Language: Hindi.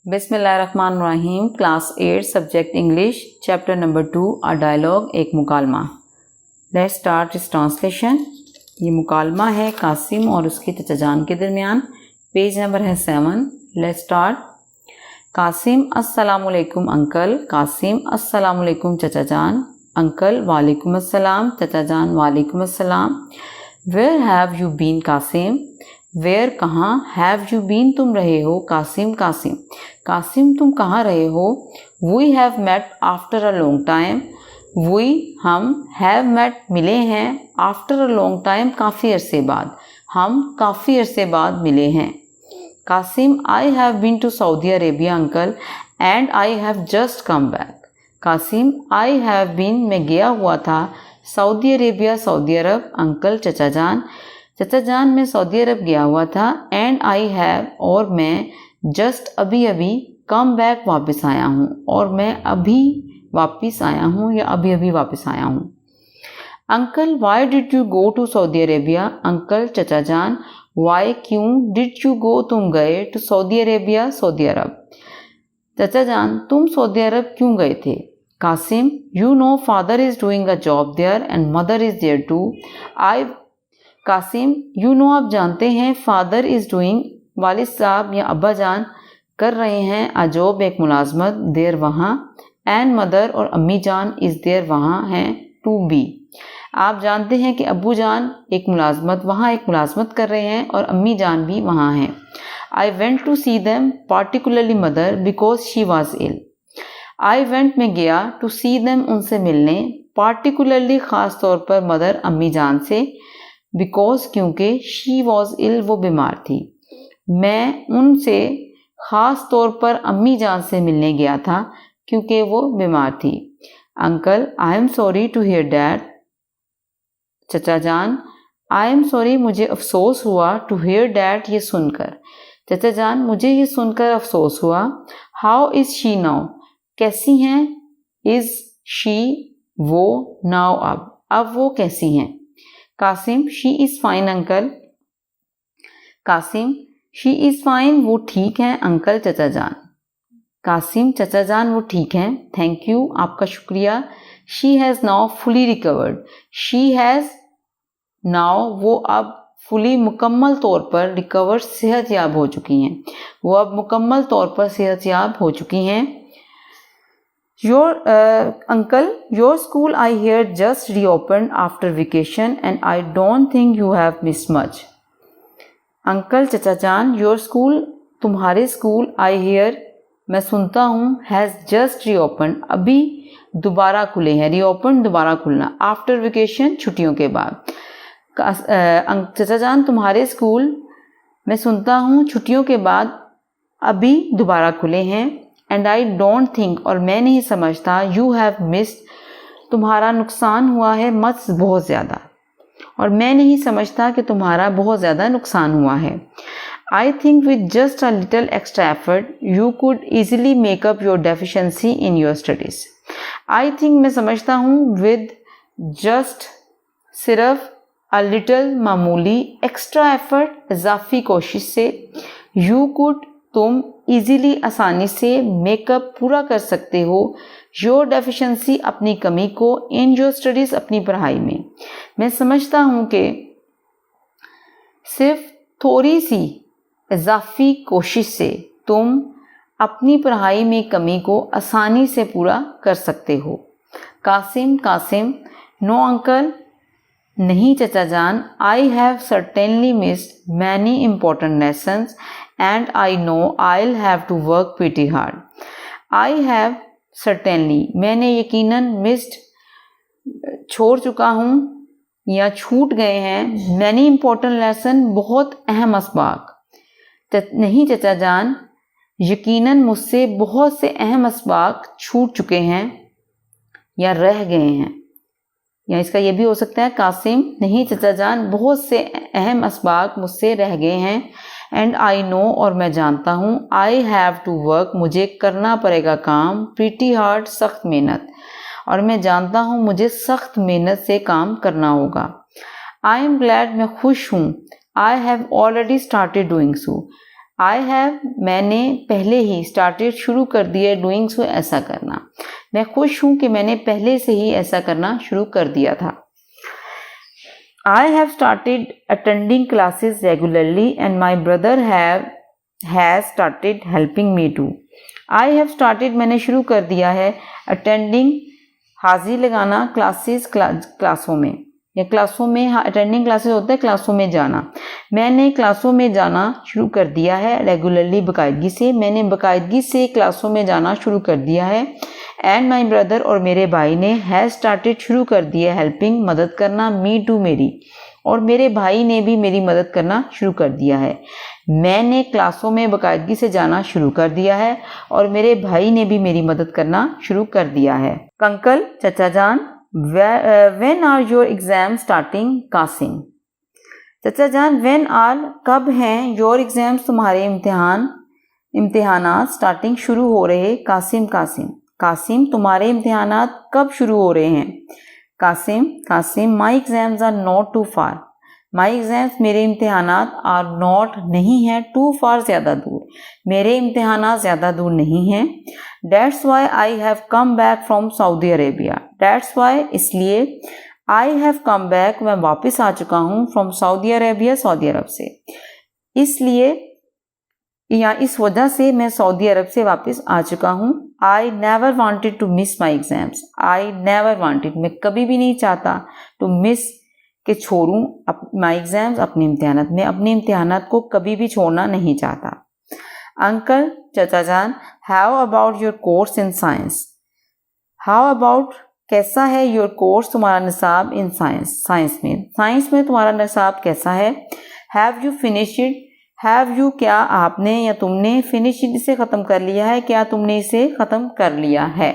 बिस्मिल्लाहिर्रहमानिर्रहीम। Class 8 subject English chapter number 2 a dialogue एक मुकालमा। लेट्स स्टार्ट इस ट्रांसलेशन। ये मुकालमा है कासिम और उसकी चचा जान के दरमियान। पेज नंबर है 7। Let's start. कासिम अस्सलामुअलैकुम अंकल। कासिम अस्सलामुअलैकुम चचा जान। अंकल वालेकुम अस्सलाम। चचा जान वालेकुम अस्सलाम। Where have you been Qasim. Where कहाँ, हैव यू बीन तुम रहे हो। कासिम कासिम कासिम तुम कहाँ रहे हो। We have met after a long time. We हम, हैव मेट मिले हैं, आफ्टर अ लॉन्ग टाइम काफ़ी अरसे बाद, हम काफ़ी अरसे बाद मिले हैं। Qasim I have been to Saudi Arabia uncle and I have just come back. Qasim I have been मैं गया हुआ था, सऊदी अरेबिया सऊदी अरब, अंकल चचा जान मैं सऊदी अरब गया हुआ था, एंड आई हैव और मैं, जस्ट अभी अभी, कम बैक वापस आया हूँ, और मैं अभी वापस आया हूँ या अभी अभी वापस आया हूँ। Uncle why did you go to Saudi Arabia. Uncle चचा जान वाई क्यों, डिड यू गो तुम गए, टू सऊदी अरेबिया सऊदी अरब। चचा जान तुम सऊदी अरब क्यों गए थे। Qasim you know father is doing a job there and mother is there too. Qasim you know आप जानते हैं, फादर इज़ डूइंग वालिद साहब या अब्बा जान कर रहे हैं, अ जॉब एक मुलाजमत, देर वहाँ, एंड मदर और अम्मी जान इज़ देर वहाँ हैं, टू बी। आप जानते हैं कि अब्बू जान एक मुलाजमत वहाँ एक मुलाजमत कर रहे हैं और अम्मी जान भी वहाँ हैं। I went to see them particularly mother because she was ill. I went में गया, टू सी देम उनसे मिलने, पार्टिकुलरली ख़ास तौर पर मदर अम्मी जान से, बिकॉज क्योंकि, शी वॉज इल वो बीमार थी। मैं उनसे ख़ास तौर पर अम्मी जान से मिलने गया था क्योंकि वो बीमार थी। Uncle I am sorry to hear that. चचा जान आई एम सॉरी मुझे अफसोस हुआ, टू हियर डैट ये सुनकर। चचा जान मुझे ये सुनकर अफसोस हुआ। हाउ इज़ शी नाउ कैसी हैं, इज़ शी वो, नाउ अब वो कैसी हैं। Qasim she is fine uncle. Qasim she is fine वो ठीक हैं अंकल चचा जान। कासिम चचा जान वो ठीक हैं, थैंक यू आपका शुक्रिया। She has now fully recovered. She has now वो अब, फुली मुकम्मल तौर पर, रिकवर सेहतयाब हो चुकी हैं, वो अब मुकम्मल तौर पर सेहतयाब हो चुकी हैं। Your uncle your school I here just reopen after vacation and I don't think you have missed much. Uncle चचा जान योर स्कूल तुम्हारे स्कूल, आई हेयर मैं सुनता हूँ, हैज़ जस्ट रीओपन अभी दोबारा खुले हैं, रीओपन दोबारा खुलना, आफ्टर वेकेशन छुट्टियों के बाद। चचा जान तुम्हारे स्कूल मैं सुनता हूँ छुट्टियों के बाद अभी दोबारा खुले हैं, एंड आई डोंट थिंक और मैं नहीं समझता, यू हैव मिस्ड तुम्हारा नुकसान हुआ है, मच बहुत ज़्यादा, और मैं नहीं समझता कि तुम्हारा बहुत ज़्यादा नुकसान हुआ है। I think with just a little extra effort you could easily make up your deficiency in your studies. I think मैं समझता हूँ, विद जस्ट सिर्फ, अ लिटल मामूली, एक्स्ट्रा एफर्ट इजाफी कोशिश से, यू कुड तुम, ईजिली आसानी से, मेकअप पूरा कर सकते हो, योर डेफिशिएंसी अपनी कमी को, इन योर स्टडीज़ अपनी पढ़ाई में। मैं समझता हूँ कि सिर्फ थोड़ी सी इजाफी कोशिश से तुम अपनी पढ़ाई में कमी को आसानी से पूरा कर सकते हो। कासिम नो अंकल नहीं चचा जान, I have certainly missed many important lessons and I know I will have to work pretty hard. I have certainly मैंने यकीनन, मिस्ड छोड़ चुका हूँ या छूट गए हैं, मैनी इम्पोर्टेंट लेसन बहुत अहम असबाक। नहीं चचा जान यकीनन मुझसे बहुत से अहम असबाक छूट चुके हैं या रह गए हैं, या इसका ये भी हो सकता है, कासिम नहीं चचा जान बहुत से अहम असबाक मुझसे रह गए हैं, एंड आई नो और मैं जानता हूँ, आई हैव टू वर्क मुझे करना पड़ेगा काम, प्रीटी हार्ड सख्त मेहनत, और मैं जानता हूँ मुझे सख्त मेहनत से काम करना होगा। आई एम ग्लैड मैं खुश हूँ, I have already started doing so I have मैंने पहले ही स्टार्टेड शुरू कर दिया डूइंग सो ऐसा करना। मैं खुश हूँ कि मैंने पहले से ही ऐसा करना शुरू कर दिया था। I have started attending classes regularly and my brother has started helping me too. I have started मैंने शुरू कर दिया है अटेंडिंग हाजिरी लगाना क्लासों में या क्लासों में अटेंडिंग क्लासेस होता है क्लासों में जाना। मैंने क्लासों में जाना शुरू कर दिया है रेगुलरली बाकायदगी से। मैंने बाकायदगी से क्लासों में जाना शुरू कर दिया है। एंड माई ब्रदर और मेरे भाई ने हैज़ स्टार्टेड शुरू कर दिया हेल्पिंग मदद करना मी टू मेरी, और मेरे भाई ने भी मेरी मदद करना शुरू कर दिया है। मैंने क्लासों में बाकायदगी से जाना शुरू कर दिया है और मेरे भाई ने भी मेरी मदद करना शुरू कर दिया है। अंकल चचा जान, when are your exam starting Qasim. चचा जान, व्हेन आर कब हैं योर एग्जाम्स तुम्हारे इम्तिहानात स्टार्टिंग शुरू हो रहे। कासिम तुम्हारे इम्तिहानात कब शुरू हो रहे हैं। Qasim my exams are not too far. My exams मेरे इम्तिहानात आर नॉट नहीं हैं, टू फार ज़्यादा दूर, मेरे इम्तिहानात ज़्यादा दूर नहीं हैं। That's why I have come back from Saudi Arabia. That's why इसलिए I have come back मैं वापस आ चुका हूँ from Saudi Arabia सऊदी अरब से। इसलिए या इस वजह से मैं सऊदी अरब से वापस आ चुका हूँ। I never wanted to miss my exams. I never wanted मैं कभी भी नहीं चाहता to miss कि छोड़ूँ my exams अपने इम्तिहानात। मैं अपने इम्तिहानात को कभी भी छोड़ना नहीं चाहता। अंकल चचा जान, how about your course in science. How about कैसा है योर कोर्स तुम्हारा निसाब इन साइंस में तुम्हारा निसाब कैसा है। Have you finished, have you क्या आपने या तुमने फिनिश्ड इसे ख़त्म कर लिया है, क्या तुमने इसे ख़त्म कर लिया है।